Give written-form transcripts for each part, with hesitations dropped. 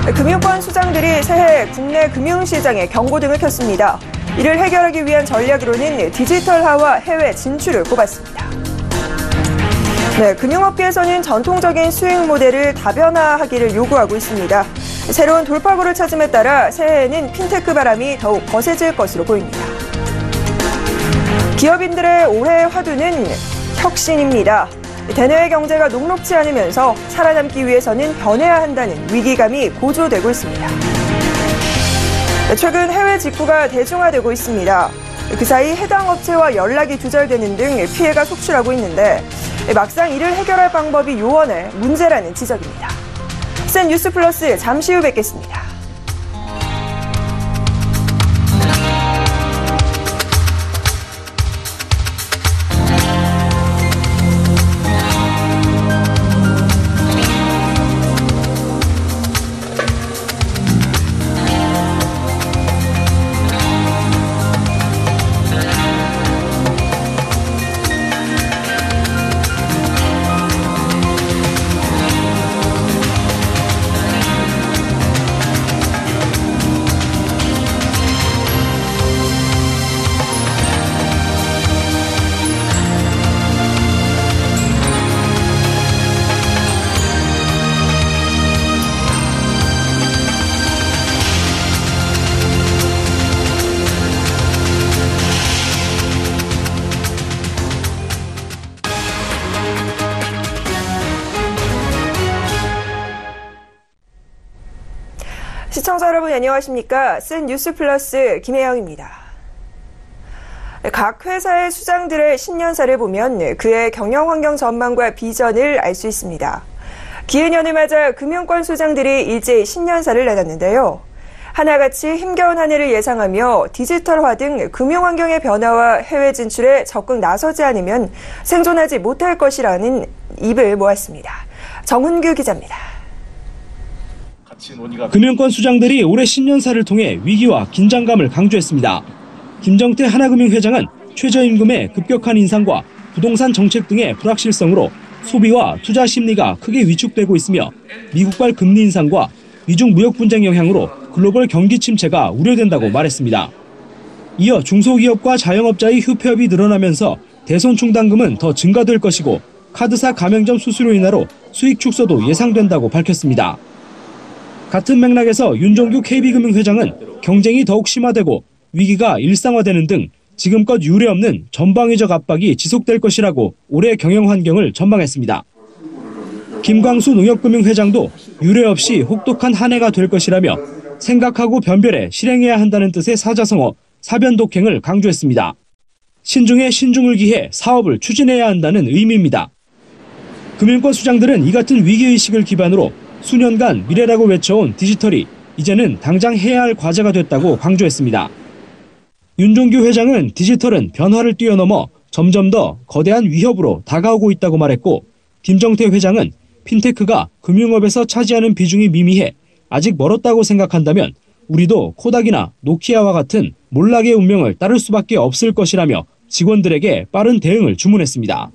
금융권 수장들이 새해 국내 금융시장에 경고등을 켰습니다. 이를 해결하기 위한 전략으로는 디지털화와 해외 진출을 꼽았습니다. 네, 금융업계에서는 전통적인 수익 모델을 다변화하기를 요구하고 있습니다. 새로운 돌파구를 찾음에 따라 새해에는 핀테크 바람이 더욱 거세질 것으로 보입니다. 기업인들의 올해 화두는 혁신입니다. 대내외 경제가 녹록지 않으면서 살아남기 위해서는 변해야 한다는 위기감이 고조되고 있습니다. 최근 해외 직구가 대중화되고 있습니다. 그 사이 해당 업체와 연락이 두절되는 등 피해가 속출하고 있는데 막상 이를 해결할 방법이 요원해 문제라는 지적입니다. 센 뉴스 플러스 잠시 후 뵙겠습니다. 시청자 여러분 안녕하십니까? 센 뉴스 플러스 김혜영입니다. 각 회사의 수장들의 신년사를 보면 그의 경영 환경 전망과 비전을 알 수 있습니다. 기해년을 맞아 금융권 수장들이 일제히 신년사를 내놨는데요. 하나같이 힘겨운 한 해를 예상하며 디지털화 등 금융 환경의 변화와 해외 진출에 적극 나서지 않으면 생존하지 못할 것이라는 입을 모았습니다. 정훈규 기자입니다. 금융권 수장들이 올해 신년사를 통해 위기와 긴장감을 강조했습니다. 김정태 하나금융 회장은 최저임금의 급격한 인상과 부동산 정책 등의 불확실성으로 소비와 투자 심리가 크게 위축되고 있으며 미국발 금리 인상과 미중 무역 분쟁 영향으로 글로벌 경기 침체가 우려된다고 말했습니다. 이어 중소기업과 자영업자의 휴폐업이 늘어나면서 대손 충당금은 더 증가될 것이고 카드사 가맹점 수수료 인하로 수익 축소도 예상된다고 밝혔습니다. 같은 맥락에서 윤종규 KB금융 회장은 경쟁이 더욱 심화되고 위기가 일상화되는 등 지금껏 유례없는 전방위적 압박이 지속될 것이라고 올해 경영 환경을 전망했습니다. 김광수 농협금융 회장도 유례없이 혹독한 한 해가 될 것이라며 생각하고 변별해 실행해야 한다는 뜻의 사자성어, 사변독행을 강조했습니다. 신중에 신중을 기해 사업을 추진해야 한다는 의미입니다. 금융권 수장들은 이 같은 위기의식을 기반으로 수년간 미래라고 외쳐온 디지털이 이제는 당장 해야 할 과제가 됐다고 강조했습니다. 윤종규 회장은 디지털은 변화를 뛰어넘어 점점 더 거대한 위협으로 다가오고 있다고 말했고, 김정태 회장은 핀테크가 금융업에서 차지하는 비중이 미미해 아직 멀었다고 생각한다면 우리도 코닥이나 노키아와 같은 몰락의 운명을 따를 수밖에 없을 것이라며 직원들에게 빠른 대응을 주문했습니다.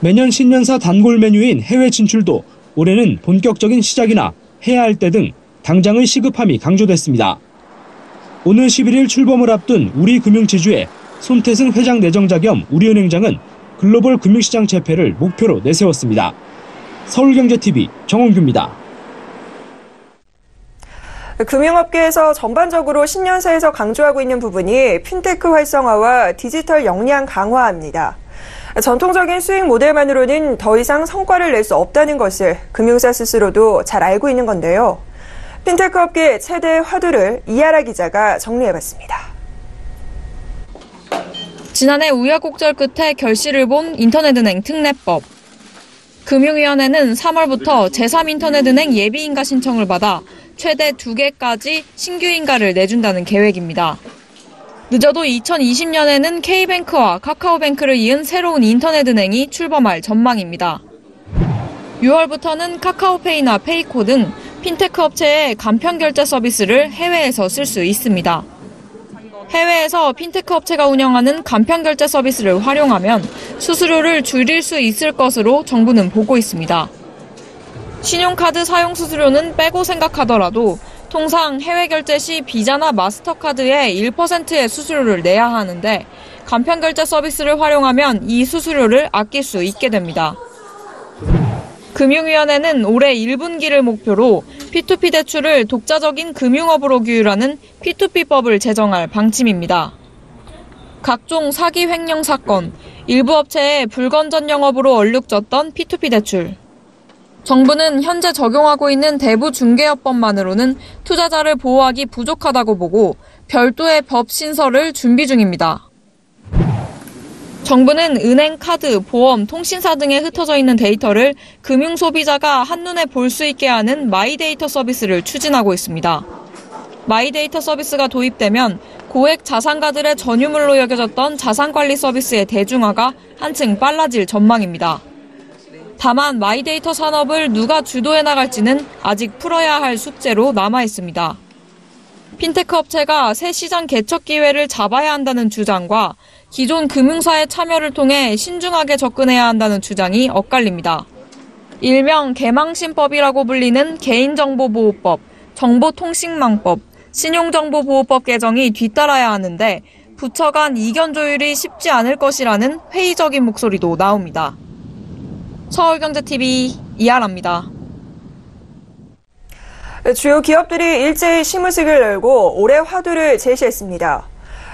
매년 신년사 단골 메뉴인 해외 진출도 올해는 본격적인 시작이나 해야 할 때 등 당장의 시급함이 강조됐습니다. 오늘 11일 출범을 앞둔 우리금융지주의 손태승 회장 내정자 겸 우리은행장은 글로벌 금융시장 재패를 목표로 내세웠습니다. 서울경제TV 정원규입니다. 금융업계에서 전반적으로 신년사에서 강조하고 있는 부분이 핀테크 활성화와 디지털 역량 강화입니다. 전통적인 수익 모델만으로는 더 이상 성과를 낼 수 없다는 것을 금융사 스스로도 잘 알고 있는 건데요. 핀테크 업계의 최대 화두를 이하라 기자가 정리해봤습니다. 지난해 우여곡절 끝에 결실을 본 인터넷은행 특례법. 금융위원회는 3월부터 제3인터넷은행 예비인가 신청을 받아 최대 2개까지 신규 인가를 내준다는 계획입니다. 늦어도 2020년에는 K뱅크와 카카오뱅크를 이은 새로운 인터넷은행이 출범할 전망입니다. 6월부터는 카카오페이나 페이코 등 핀테크 업체의 간편결제 서비스를 해외에서 쓸 수 있습니다. 해외에서 핀테크 업체가 운영하는 간편결제 서비스를 활용하면 수수료를 줄일 수 있을 것으로 정부는 보고 있습니다. 신용카드 사용 수수료는 빼고 생각하더라도 통상 해외 결제 시 비자나 마스터카드에 1%의 수수료를 내야 하는데 간편 결제 서비스를 활용하면 이 수수료를 아낄 수 있게 됩니다. 금융위원회는 올해 1분기를 목표로 P2P 대출을 독자적인 금융업으로 규율하는 P2P법을 제정할 방침입니다. 각종 사기 횡령 사건, 일부 업체의 불건전 영업으로 얼룩졌던 P2P 대출. 정부는 현재 적용하고 있는 대부중개업법만으로는 투자자를 보호하기 부족하다고 보고 별도의 법 신설을 준비 중입니다. 정부는 은행, 카드, 보험, 통신사 등에 흩어져 있는 데이터를 금융 소비자가 한눈에 볼 수 있게 하는 마이데이터 서비스를 추진하고 있습니다. 마이데이터 서비스가 도입되면 고액 자산가들의 전유물로 여겨졌던 자산관리 서비스의 대중화가 한층 빨라질 전망입니다. 다만 마이데이터 산업을 누가 주도해 나갈지는 아직 풀어야 할 숙제로 남아 있습니다. 핀테크 업체가 새 시장 개척 기회를 잡아야 한다는 주장과 기존 금융사의 참여를 통해 신중하게 접근해야 한다는 주장이 엇갈립니다. 일명 개망신법이라고 불리는 개인정보보호법, 정보통신망법, 신용정보보호법 개정이 뒤따라야 하는데 부처 간 이견 조율이 쉽지 않을 것이라는 회의적인 목소리도 나옵니다. 서울경제TV 이하라입니다. 주요 기업들이 일제히 시무식을 열고 올해 화두를 제시했습니다.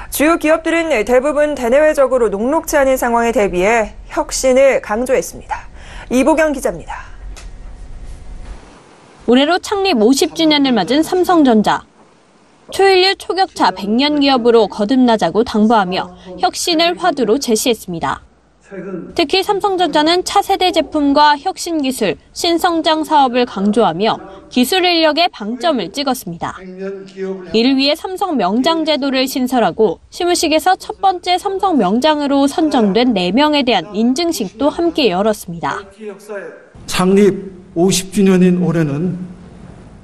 주요 기업들은 대부분 대내외적으로 녹록지 않은 상황에 대비해 혁신을 강조했습니다. 이보경 기자입니다. 올해로 창립 50주년을 맞은 삼성전자. 초일류 초격차 100년 기업으로 거듭나자고 당부하며 혁신을 화두로 제시했습니다. 특히 삼성전자는 차세대 제품과 혁신 기술, 신성장 사업을 강조하며 기술 인력에 방점을 찍었습니다. 이를 위해 삼성 명장 제도를 신설하고 시무식에서 첫 번째 삼성 명장으로 선정된 4명에 대한 인증식도 함께 열었습니다. 창립 50주년인 올해는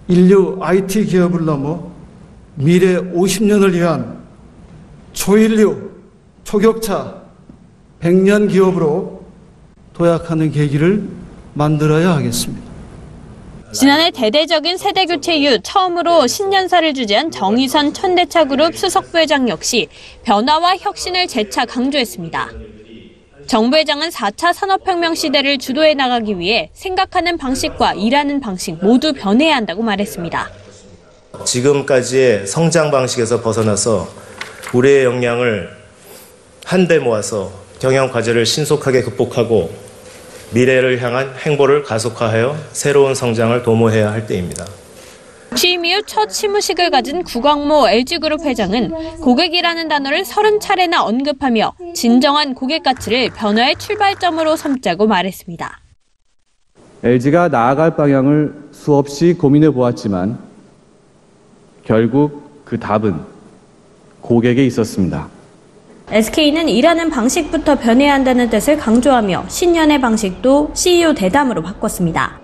인류 IT 기업을 넘어 미래 50년을 위한 초인류, 초격차 100년 기업으로 도약하는 계기를 만들어야 하겠습니다. 지난해 대대적인 세대교체 이후 처음으로 신년사를 주재한 정의선 현대차그룹 수석부회장 역시 변화와 혁신을 재차 강조했습니다. 정 부회장은 4차 산업혁명 시대를 주도해 나가기 위해 생각하는 방식과 일하는 방식 모두 변해야 한다고 말했습니다. 지금까지의 성장 방식에서 벗어나서 우리의 역량을 한데 모아서 경영 과제를 신속하게 극복하고 미래를 향한 행보를 가속화하여 새로운 성장을 도모해야 할 때입니다. 취임 이후 첫 시무식을 가진 구광모 LG그룹 회장은 고객이라는 단어를 30차례나 언급하며 진정한 고객 가치를 변화의 출발점으로 삼자고 말했습니다. LG가 나아갈 방향을 수없이 고민해 보았지만 결국 그 답은 고객에 있었습니다. SK는 일하는 방식부터 변해야 한다는 뜻을 강조하며 신년의 방식도 CEO 대담으로 바꿨습니다.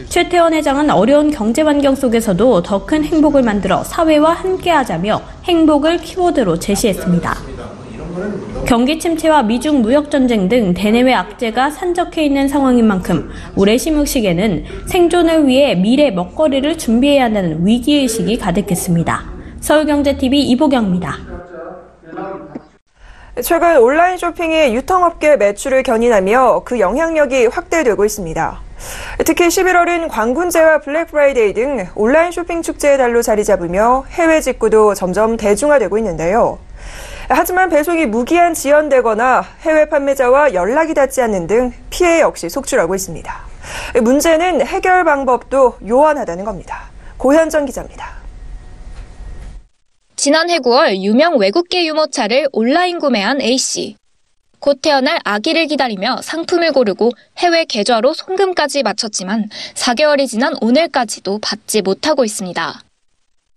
최태원 회장은 어려운 경제 환경 속에서도 더 큰 행복을 만들어 사회와 함께하자며 행복을 키워드로 제시했습니다. 경기 침체와 미중 무역 전쟁 등 대내외 악재가 산적해 있는 상황인 만큼 올해 시무식에는 생존을 위해 미래 먹거리를 준비해야 한다는 위기의식이 가득했습니다. 서울경제TV 이보경입니다. 최근 온라인 쇼핑이 유통업계 매출을 견인하며 그 영향력이 확대되고 있습니다. 특히 11월은 광군제와 블랙 프라이데이 등 온라인 쇼핑 축제의 달로 자리 잡으며 해외 직구도 점점 대중화되고 있는데요. 하지만 배송이 무기한 지연되거나 해외 판매자와 연락이 닿지 않는 등 피해 역시 속출하고 있습니다. 문제는 해결 방법도 요원하다는 겁니다. 고현정 기자입니다. 지난해 9월 유명 외국계 유모차를 온라인 구매한 A씨. 곧 태어날 아기를 기다리며 상품을 고르고 해외 계좌로 송금까지 마쳤지만 4개월이 지난 오늘까지도 받지 못하고 있습니다.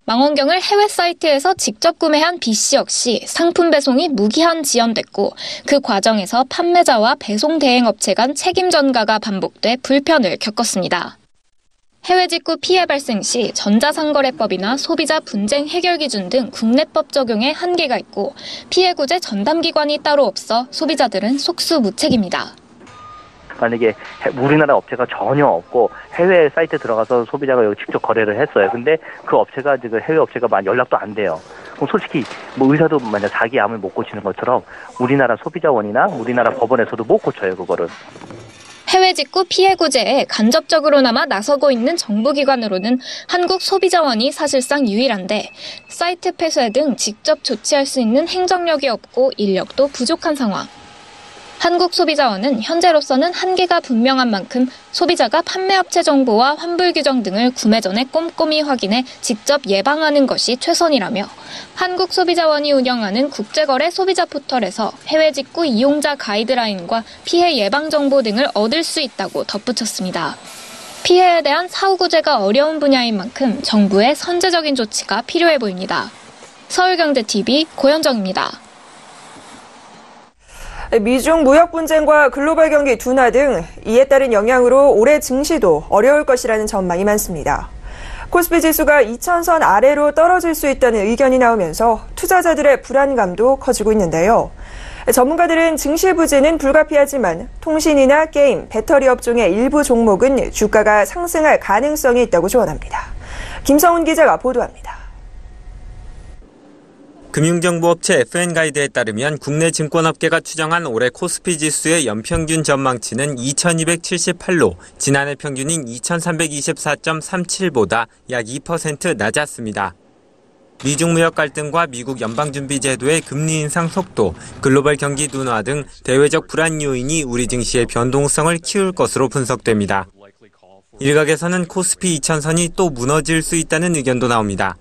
망원경을 해외 사이트에서 직접 구매한 B씨 역시 상품 배송이 무기한 지연됐고 그 과정에서 판매자와 배송 대행업체 간 책임 전가가 반복돼 불편을 겪었습니다. 해외 직구 피해 발생 시 전자상거래법이나 소비자 분쟁 해결 기준 등 국내법 적용에 한계가 있고 피해 구제 전담 기관이 따로 없어 소비자들은 속수무책입니다. 만약에 우리나라 업체가 전혀 없고 해외 사이트에 들어가서 소비자가 여기 직접 거래를 했어요. 근데 그 업체가 그 해외 업체가 연락도 안 돼요. 그럼 솔직히 뭐 의사도 만약 자기 암을 못 고치는 것처럼 우리나라 소비자원이나 우리나라 법원에서도 못 고쳐요, 그거를. 해외 직구 피해 구제에 간접적으로나마 나서고 있는 정부기관으로는 한국소비자원이 사실상 유일한데 사이트 폐쇄 등 직접 조치할 수 있는 행정력이 없고 인력도 부족한 상황. 한국소비자원은 현재로서는 한계가 분명한 만큼 소비자가 판매업체 정보와 환불 규정 등을 구매 전에 꼼꼼히 확인해 직접 예방하는 것이 최선이라며 한국소비자원이 운영하는 국제거래 소비자 포털에서 해외 직구 이용자 가이드라인과 피해 예방 정보 등을 얻을 수 있다고 덧붙였습니다. 피해에 대한 사후 구제가 어려운 분야인 만큼 정부의 선제적인 조치가 필요해 보입니다. 서울경제TV 고현정입니다. 미중 무역 분쟁과 글로벌 경기 둔화 등 이에 따른 영향으로 올해 증시도 어려울 것이라는 전망이 많습니다. 코스피 지수가 2000선 아래로 떨어질 수 있다는 의견이 나오면서 투자자들의 불안감도 커지고 있는데요. 전문가들은 증시 부진은 불가피하지만 통신이나 게임, 배터리 업종의 일부 종목은 주가가 상승할 가능성이 있다고 조언합니다. 김성훈 기자가 보도합니다. 금융정보업체 FN가이드에 따르면 국내 증권업계가 추정한 올해 코스피 지수의 연평균 전망치는 2278로 지난해 평균인 2324.37보다 약 2% 낮았습니다. 미중 무역 갈등과 미국 연방준비제도의 금리 인상 속도, 글로벌 경기 둔화 등 대외적 불안 요인이 우리 증시의 변동성을 키울 것으로 분석됩니다. 일각에서는 코스피 2000선이 또 무너질 수 있다는 의견도 나옵니다.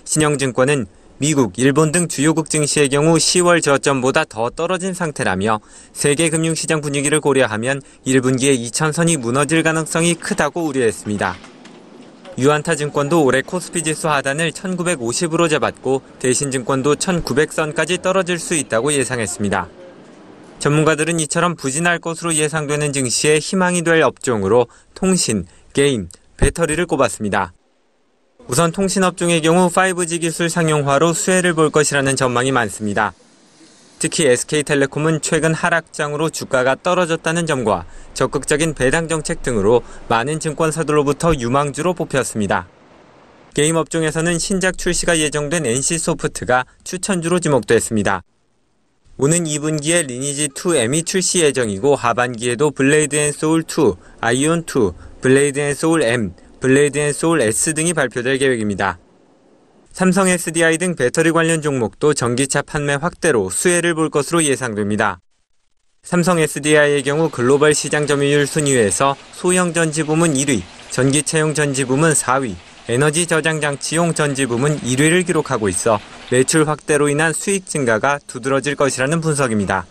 신영증권은 미국, 일본 등 주요국 증시의 경우 10월 저점보다 더 떨어진 상태라며 세계 금융시장 분위기를 고려하면 1분기에 2000선이 무너질 가능성이 크다고 우려했습니다. 유안타증권도 올해 코스피 지수 하단을 1950으로 잡았고 대신증권도 1900선까지 떨어질 수 있다고 예상했습니다. 전문가들은 이처럼 부진할 것으로 예상되는 증시에 희망이 될 업종으로 통신, 게임, 배터리를 꼽았습니다. 우선 통신업종의 경우 5G 기술 상용화로 수혜를 볼 것이라는 전망이 많습니다. 특히 SK텔레콤은 최근 하락장으로 주가가 떨어졌다는 점과 적극적인 배당 정책 등으로 많은 증권사들로부터 유망주로 뽑혔습니다. 게임 업종에서는 신작 출시가 예정된 NC소프트가 추천주로 지목됐습니다. 오는 2분기에 리니지2 M이 출시 예정이고 하반기에도 블레이드앤소울2, 아이온2, 블레이드앤소울 M, 블레이드앤소울 S 등이 발표될 계획입니다. 삼성 SDI 등 배터리 관련 종목도 전기차 판매 확대로 수혜를 볼 것으로 예상됩니다. 삼성 SDI의 경우 글로벌 시장 점유율 순위에서 소형 전지 부문 1위, 전기차용 전지 부문 4위, 에너지 저장 장치용 전지 부문 1위를 기록하고 있어 매출 확대로 인한 수익 증가가 두드러질 것이라는 분석입니다.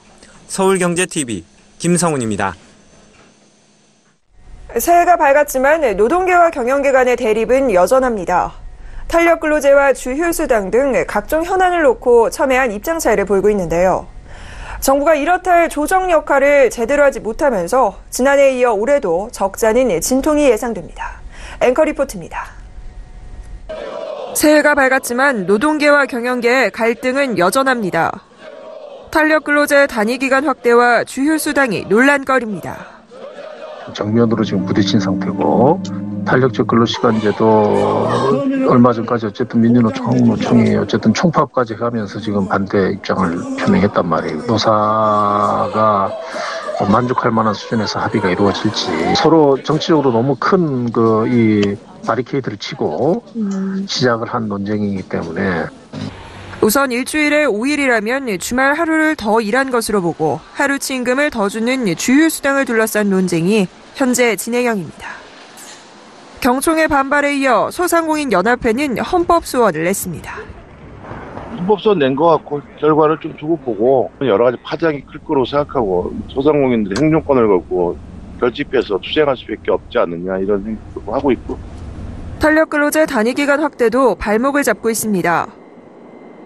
서울경제TV 김성훈입니다. 새해가 밝았지만 노동계와 경영계 간의 대립은 여전합니다. 탄력근로제와 주휴수당 등 각종 현안을 놓고 첨예한 입장 차이를 보이고 있는데요. 정부가 이렇다 할 조정 역할을 제대로 하지 못하면서 지난해에 이어 올해도 적잖은 진통이 예상됩니다. 앵커 리포트입니다. 새해가 밝았지만 노동계와 경영계의 갈등은 여전합니다. 탄력근로제 단위기간 확대와 주휴수당이 논란거리입니다. 정면으로 지금 부딪힌 상태고 탄력적 근로시간제도 얼마 전까지 어쨌든 민주노총이 어쨌든 총파업까지 가면서 지금 반대 입장을 표명했단 말이에요. 노사가 만족할 만한 수준에서 합의가 이루어질지 서로 정치적으로 너무 큰 이 바리케이드를 치고 시작을 한 논쟁이기 때문에 우선 일주일에 5일이라면 주말 하루를 더 일한 것으로 보고 하루치 임금을 더 주는 주휴수당을 둘러싼 논쟁이 현재 진행형입니다. 경총의 반발에 이어 소상공인연합회는 헌법소원을 냈습니다. 헌법소원 낸 것 같고 결과를 좀 두고 보고 여러 가지 파장이 클 거로 생각하고 소상공인들이 행정권을 걸고 결집해서 투쟁할 수밖에 없지 않느냐 이런 생각도 하고 있고. 탄력근로제 단위기간 확대도 발목을 잡고 있습니다.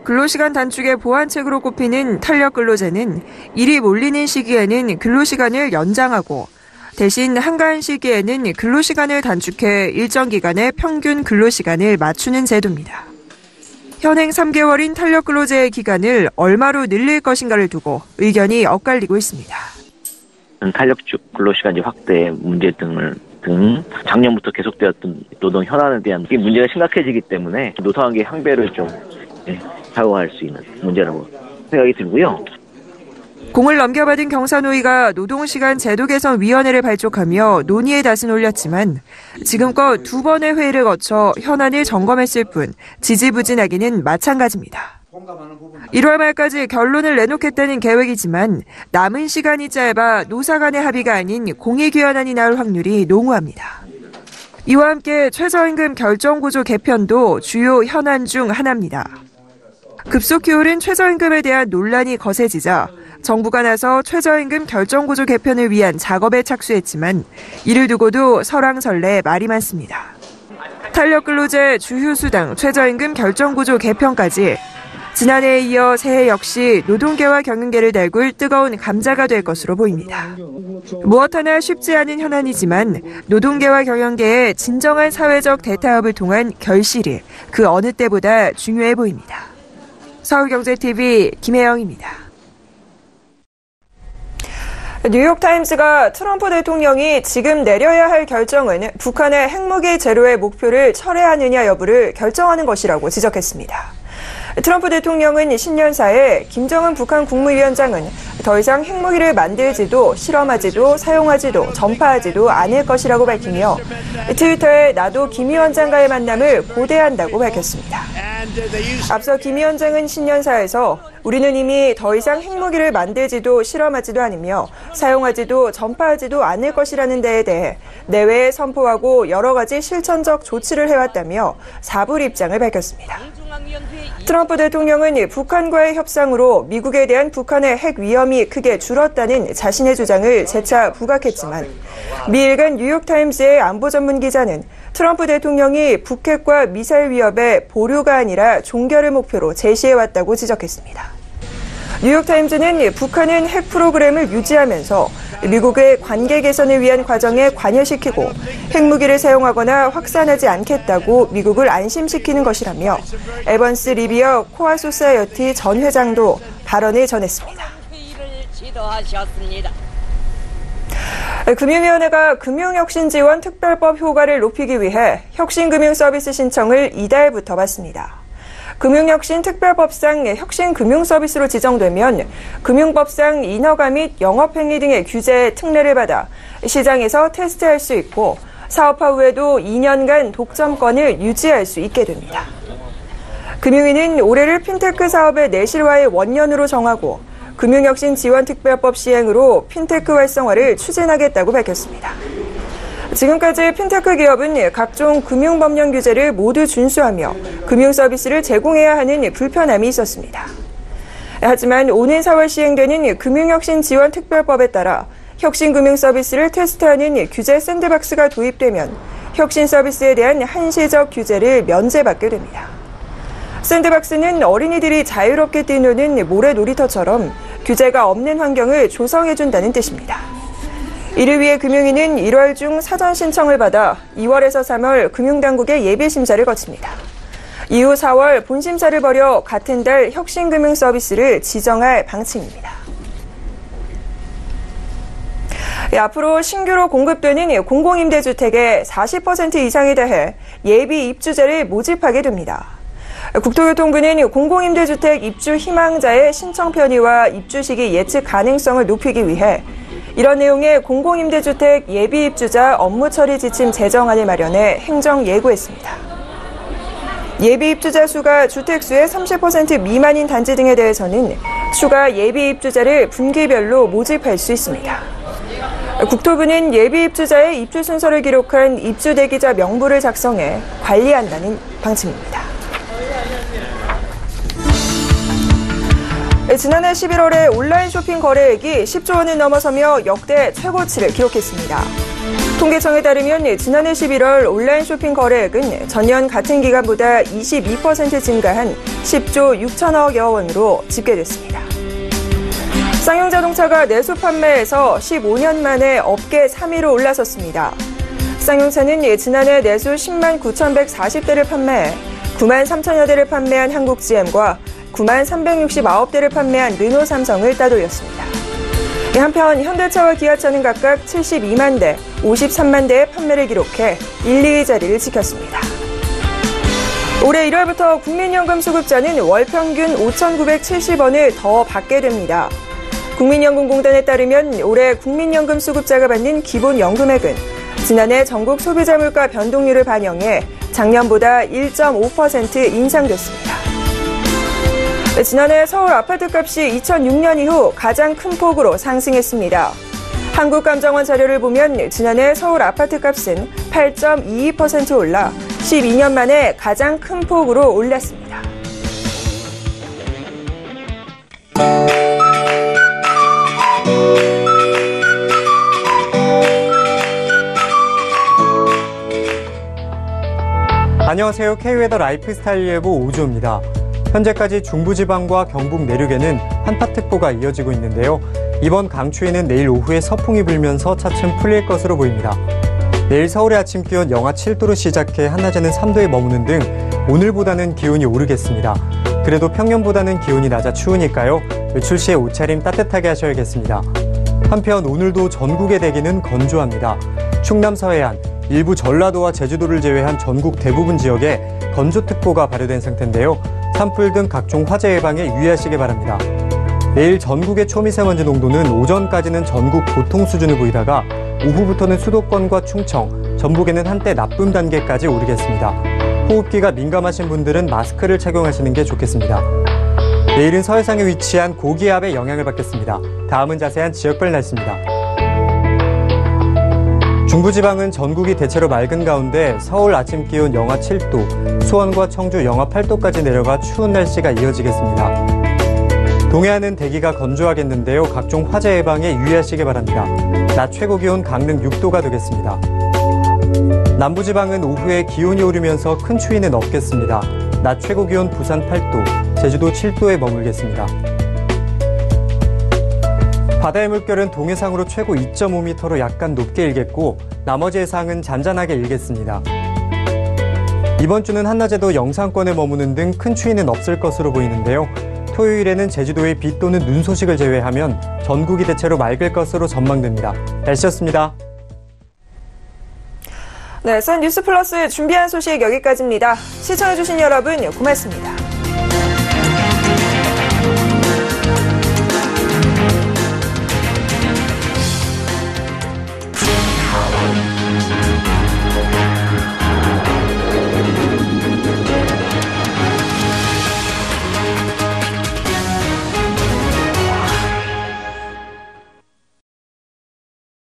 근로시간 단축의 보완책으로 꼽히는 탄력근로제는 일이 몰리는 시기에는 근로시간을 연장하고 대신 한가한 시기에는 근로시간을 단축해 일정 기간의 평균 근로시간을 맞추는 제도입니다. 현행 3개월인 탄력근로제의 기간을 얼마로 늘릴 것인가를 두고 의견이 엇갈리고 있습니다. 탄력적 근로시간제 확대 문제 등 작년부터 계속되었던 노동 현안에 대한 문제가 심각해지기 때문에 노사관계 향배를 좀 좌우할 수 있는 문제라고 생각이 들고요. 공을 넘겨받은 경사노위가 노동시간 제도 개선 위원회를 발족하며 논의의 낯은 올렸지만 지금껏 2번의 회의를 거쳐 현안을 점검했을 뿐 지지부진하기는 마찬가지입니다. 1월 말까지 결론을 내놓겠다는 계획이지만 남은 시간이 짧아 노사 간의 합의가 아닌 공익위원안이 나올 확률이 농후합니다. 이와 함께 최저임금 결정구조 개편도 주요 현안 중 하나입니다. 급속히 오른 최저임금에 대한 논란이 거세지자 정부가 나서 최저임금 결정구조 개편을 위한 작업에 착수했지만 이를 두고도 설왕설래 말이 많습니다. 탄력근로제, 주휴수당, 최저임금 결정구조 개편까지 지난해에 이어 새해 역시 노동계와 경영계를 달굴 뜨거운 감자가 될 것으로 보입니다. 무엇 하나 쉽지 않은 현안이지만 노동계와 경영계의 진정한 사회적 대타협을 통한 결실이 그 어느 때보다 중요해 보입니다. 서울경제TV 김혜영입니다. 뉴욕타임스가 트럼프 대통령이 지금 내려야 할 결정은 북한의 핵무기 제로의 목표를 철회하느냐 여부를 결정하는 것이라고 지적했습니다. 트럼프 대통령은 신년사에 김정은 북한 국무위원장은 더 이상 핵무기를 만들지도 실험하지도 사용하지도 전파하지도 않을 것이라고 밝히며 트위터에 나도 김 위원장과의 만남을 고대한다고 밝혔습니다. 앞서 김 위원장은 신년사에서 우리는 이미 더 이상 핵무기를 만들지도 실험하지도 않으며 사용하지도 전파하지도 않을 것이라는 데에 대해 내외에 선포하고 여러 가지 실천적 조치를 해왔다며 사불 입장을 밝혔습니다. 트럼프 대통령은 북한과의 협상으로 미국에 대한 북한의 핵 위험이 크게 줄었다는 자신의 주장을 재차 부각했지만 미일간 뉴욕타임스의 안보 전문 기자는 트럼프 대통령이 북핵과 미사일 위협의 보류가 아니라 종결을 목표로 제시해왔다고 지적했습니다. 뉴욕타임즈는 북한은 핵 프로그램을 유지하면서 미국의 관계 개선을 위한 과정에 관여시키고 핵무기를 사용하거나 확산하지 않겠다고 미국을 안심시키는 것이라며 에번스 리비어 코아 소사이어티 전 회장도 발언을 전했습니다. 금융위원회가 금융혁신지원 특별법 효과를 높이기 위해 혁신금융서비스 신청을 이달부터 받습니다. 금융혁신특별법상 혁신금융서비스로 지정되면 금융법상 인허가 및 영업행위 등의 규제에 특례를 받아 시장에서 테스트할 수 있고 사업화 후에도 2년간 독점권을 유지할 수 있게 됩니다. 금융위는 올해를 핀테크 사업의 내실화의 원년으로 정하고 금융혁신지원특별법 시행으로 핀테크 활성화를 추진하겠다고 밝혔습니다. 지금까지 핀테크 기업은 각종 금융법령 규제를 모두 준수하며 금융서비스를 제공해야 하는 불편함이 있었습니다. 하지만 오는 4월 시행되는 금융혁신지원특별법에 따라 혁신금융서비스를 테스트하는 규제 샌드박스가 도입되면 혁신서비스에 대한 한시적 규제를 면제받게 됩니다. 샌드박스는 어린이들이 자유롭게 뛰노는 모래 놀이터처럼 규제가 없는 환경을 조성해준다는 뜻입니다. 이를 위해 금융위는 1월 중 사전 신청을 받아 2월에서 3월 금융당국의 예비심사를 거칩니다. 이후 4월 본심사를 벌여 같은 달 혁신금융서비스를 지정할 방침입니다. 앞으로 신규로 공급되는 공공임대주택의 40% 이상에 대해 예비 입주자를 모집하게 됩니다. 국토교통부는 공공임대주택 입주 희망자의 신청 편의와 입주 시기 예측 가능성을 높이기 위해 이런 내용의 공공임대주택 예비입주자 업무 처리 지침 제정안을 마련해 행정 예고했습니다. 예비입주자 수가 주택수의 30% 미만인 단지 등에 대해서는 추가 예비입주자를 분기별로 모집할 수 있습니다. 국토부는 예비입주자의 입주 순서를 기록한 입주대기자 명부를 작성해 관리한다는 방침입니다. 지난해 11월에 온라인 쇼핑 거래액이 10조 원을 넘어서며 역대 최고치를 기록했습니다. 통계청에 따르면 지난해 11월 온라인 쇼핑 거래액은 전년 같은 기간보다 22% 증가한 10조 6천억여 원으로 집계됐습니다. 쌍용자동차가 내수 판매에서 15년 만에 업계 3위로 올라섰습니다. 쌍용차는 지난해 내수 10만 9,140대를 판매해 9만 3천여 대를 판매한 한국GM과 9만 369대를 판매한 르노삼성을 따돌렸습니다. 한편 현대차와 기아차는 각각 72만 대, 53만 대의 판매를 기록해 1, 2위 자리를 지켰습니다. 올해 1월부터 국민연금 수급자는 월 평균 5,970원을 더 받게 됩니다. 국민연금공단에 따르면 올해 국민연금 수급자가 받는 기본연금액은 지난해 전국 소비자 물가 변동률을 반영해 작년보다 1.5% 인상됐습니다. 지난해 서울 아파트값이 2006년 이후 가장 큰 폭으로 상승했습니다. 한국감정원 자료를 보면 지난해 서울 아파트값은 8.22% 올라 12년 만에 가장 큰 폭으로 올랐습니다. 안녕하세요. K웨더 라이프스타일 예보 오주호입니다. 현재까지 중부지방과 경북 내륙에는 한파특보가 이어지고 있는데요. 이번 강추위는 내일 오후에 서풍이 불면서 차츰 풀릴 것으로 보입니다. 내일 서울의 아침 기온 영하 7도로 시작해 한낮에는 3도에 머무는 등 오늘보다는 기온이 오르겠습니다. 그래도 평년보다는 기온이 낮아 추우니까요. 외출 시에 옷차림 따뜻하게 하셔야겠습니다. 한편 오늘도 전국의 대기는 건조합니다. 충남 서해안, 일부 전라도와 제주도를 제외한 전국 대부분 지역에 건조특보가 발효된 상태인데요. 산불 등 각종 화재 예방에 유의하시기 바랍니다. 내일 전국의 초미세먼지 농도는 오전까지는 전국 보통 수준을 보이다가 오후부터는 수도권과 충청, 전북에는 한때 나쁨 단계까지 오르겠습니다. 호흡기가 민감하신 분들은 마스크를 착용하시는 게 좋겠습니다. 내일은 서해상에 위치한 고기압의 영향을 받겠습니다. 다음은 자세한 지역별 날씨입니다. 중부지방은 전국이 대체로 맑은 가운데 서울 아침 기온 영하 7도, 수원과 청주 영하 8도까지 내려가 추운 날씨가 이어지겠습니다. 동해안은 대기가 건조하겠는데요. 각종 화재 예방에 유의하시기 바랍니다. 낮 최고 기온 강릉 6도가 되겠습니다. 남부지방은 오후에 기온이 오르면서 큰 추위는 없겠습니다. 낮 최고 기온 부산 8도, 제주도 7도에 머물겠습니다. 바다의 물결은 동해상으로 최고 2.5m로 약간 높게 일겠고 나머지 해상은 잔잔하게 일겠습니다. 이번 주는 한낮에도 영상권에 머무는 등 큰 추위는 없을 것으로 보이는데요. 토요일에는 제주도의 비 또는 눈 소식을 제외하면 전국이 대체로 맑을 것으로 전망됩니다. 날씨였습니다. 네, 선 뉴스 플러스 준비한 소식 여기까지입니다. 시청해주신 여러분 고맙습니다.